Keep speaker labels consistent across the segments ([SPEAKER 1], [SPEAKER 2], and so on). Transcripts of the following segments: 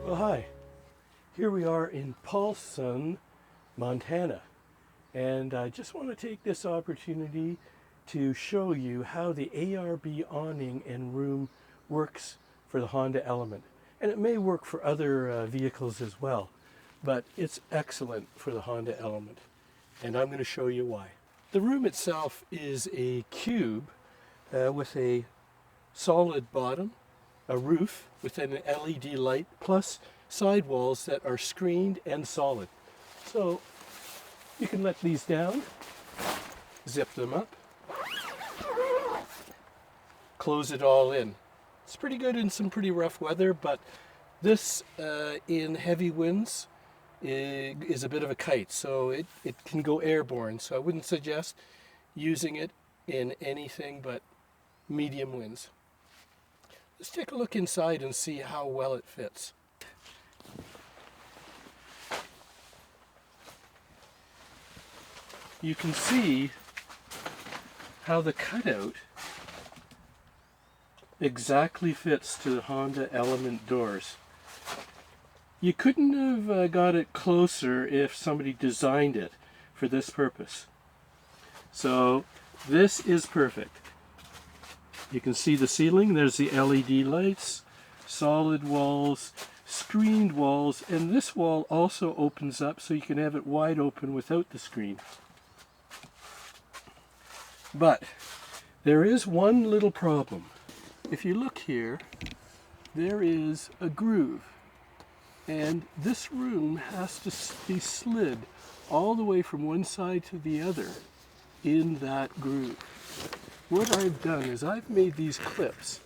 [SPEAKER 1] Well, hi. Here we are in Polson, Montana, and I just want to take this opportunity to show you how the ARB Awning and Room works for the Honda Element. And it may work for other vehicles as well, but it's excellent for the Honda Element, and I'm going to show you why. The room itself is a cube with a solid bottom, a roof with an LED light, plus sidewalls that are screened and solid. So you can let these down, zip them up, close it all in. It's pretty good in some pretty rough weather, but this in heavy winds is a bit of a kite, so it can go airborne. So I wouldn't suggest using it in anything but medium winds. Let's take a look inside and see how well it fits. You can see how the cutout exactly fits to the Honda Element doors. You couldn't have got it closer if somebody designed it for this purpose. So this is perfect. You can see the ceiling, there's the LED lights, solid walls, screened walls, and this wall also opens up so you can have it wide open without the screen. But there is one little problem. If you look here, there is a groove, and this room has to be slid all the way from one side to the other in that groove. What I've done is I've made these clips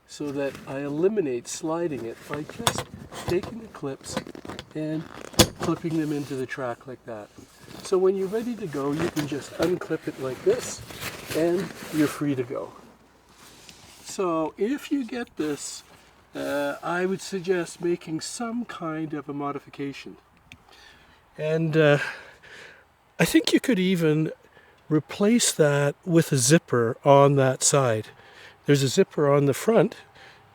[SPEAKER 1] so that I eliminate sliding it by just taking the clips and clipping them into the track like that. So when you're ready to go, you can just unclip it like this and you're free to go. So if you get this, I would suggest making some kind of a modification. And I think you could even replace that with a zipper on that side. There's a zipper on the front.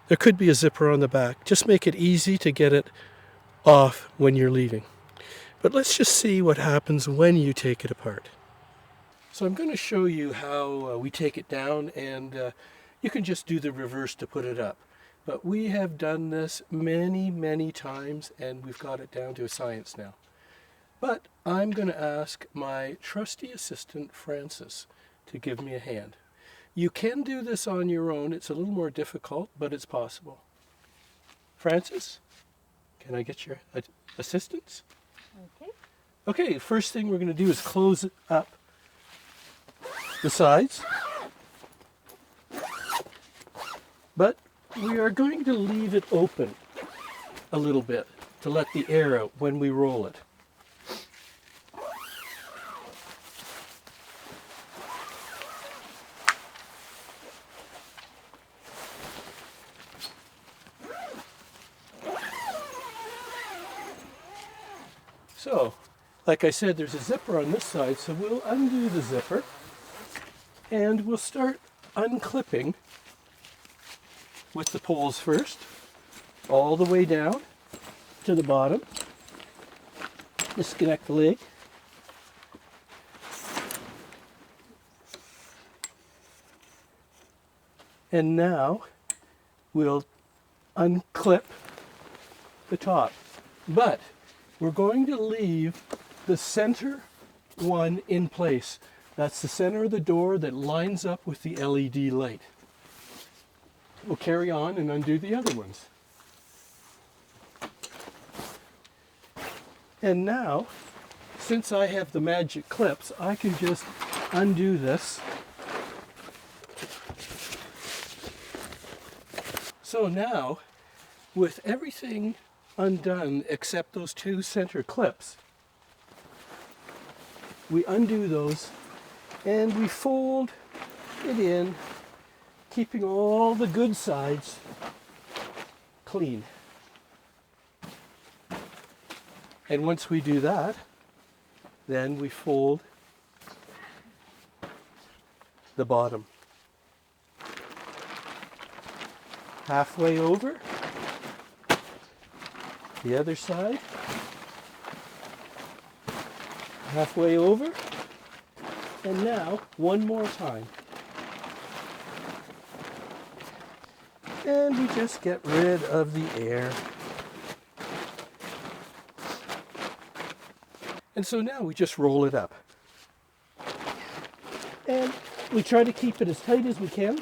[SPEAKER 1] There could be a zipper on the back. Just make it easy to get it off when you're leaving. But let's just see what happens when you take it apart. So I'm going to show you how we take it down, and you can just do the reverse to put it up. But we have done this many times, and we've got it down to a science now. But I'm going to ask my trusty assistant, Francis, to give me a hand. You can do this on your own. It's a little more difficult, but it's possible. Francis, can I get your assistance?
[SPEAKER 2] Okay.
[SPEAKER 1] Okay, first thing we're going to do is close it up the sides. But we are going to leave it open a little bit to let the air out when we roll it. So, like I said, there's a zipper on this side, so we'll undo the zipper and we'll start unclipping with the poles first, all the way down to the bottom. Disconnect the leg. And now we'll unclip the top. But we're going to leave the center one in place. That's the center of the door that lines up with the LED light. We'll carry on and undo the other ones. And now, since I have the magic clips, I can just undo this. So now, with everything undone except those two center clips, we undo those and we fold it in, keeping all the good sides clean. And once we do that, then we fold the bottom. Halfway over, the other side, halfway over, and now one more time. And we just get rid of the air. And so now we just roll it up. And we try to keep it as tight as we can.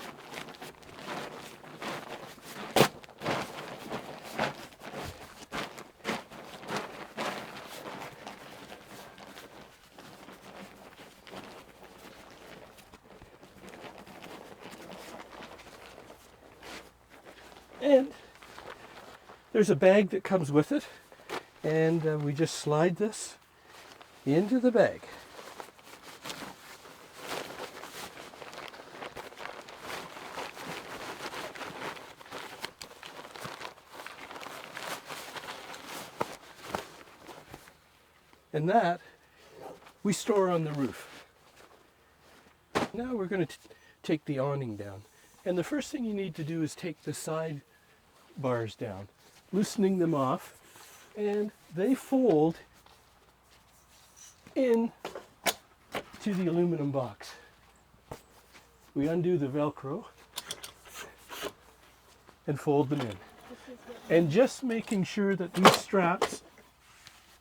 [SPEAKER 1] And there's a bag that comes with it, and we just slide this into the bag. And that we store on the roof. Now we're going to take the awning down. And the first thing you need to do is take the side bars down, loosening them off, and they fold in to the aluminum box. We undo the Velcro and fold them in. And just making sure that these straps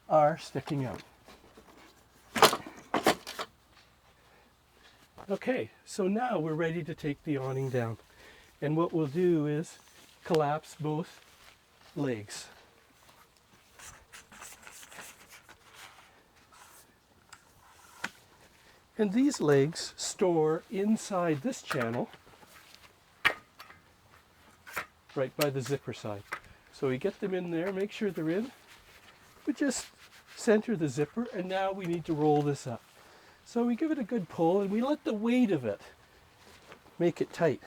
[SPEAKER 1] are sticking out. Okay, so now we're ready to take the awning down. And what we'll do is collapse both legs. And these legs store inside this channel, right by the zipper side. So we get them in there, make sure they're in. We just center the zipper, and now we need to roll this up. So we give it a good pull, and we let the weight of it make it tight.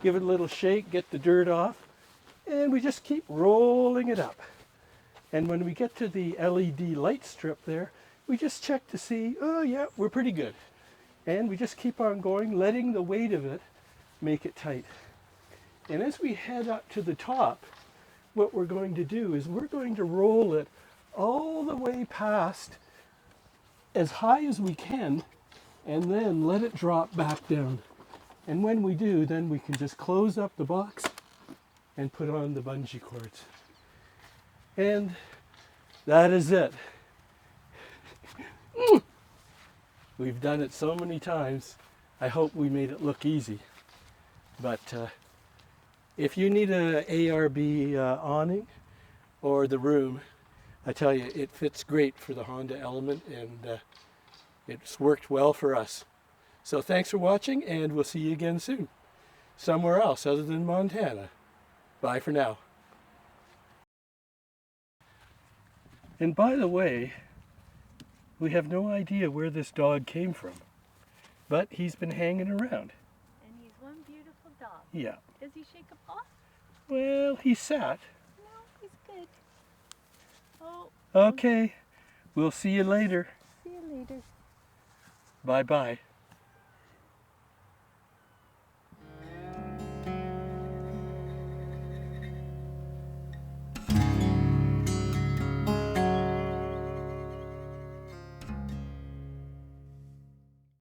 [SPEAKER 1] Give it a little shake, get the dirt off, and we just keep rolling it up. And when we get to the LED light strip there, we just check to see, oh yeah, we're pretty good. And we just keep on going, letting the weight of it make it tight. And as we head up to the top, what we're going to do is we're going to roll it all the way past as high as we can, and then let it drop back down. And when we do, then we can just close up the box and put on the bungee cords. And that is it. We've done it so many times. I hope we made it look easy. But if you need an ARB awning or the room, I tell you, it fits great for the Honda Element, and it's worked well for us. So thanks for watching, and we'll see you again soon. Somewhere else other than Montana. Bye for now. And by the way, we have no idea where this dog came from, but he's been hanging around.
[SPEAKER 2] And he's one beautiful dog.
[SPEAKER 1] Yeah.
[SPEAKER 2] Does he shake a paw?
[SPEAKER 1] Well, he sat.
[SPEAKER 2] No, he's good. Oh.
[SPEAKER 1] Okay, we'll see you later.
[SPEAKER 2] See you later.
[SPEAKER 1] Bye-bye.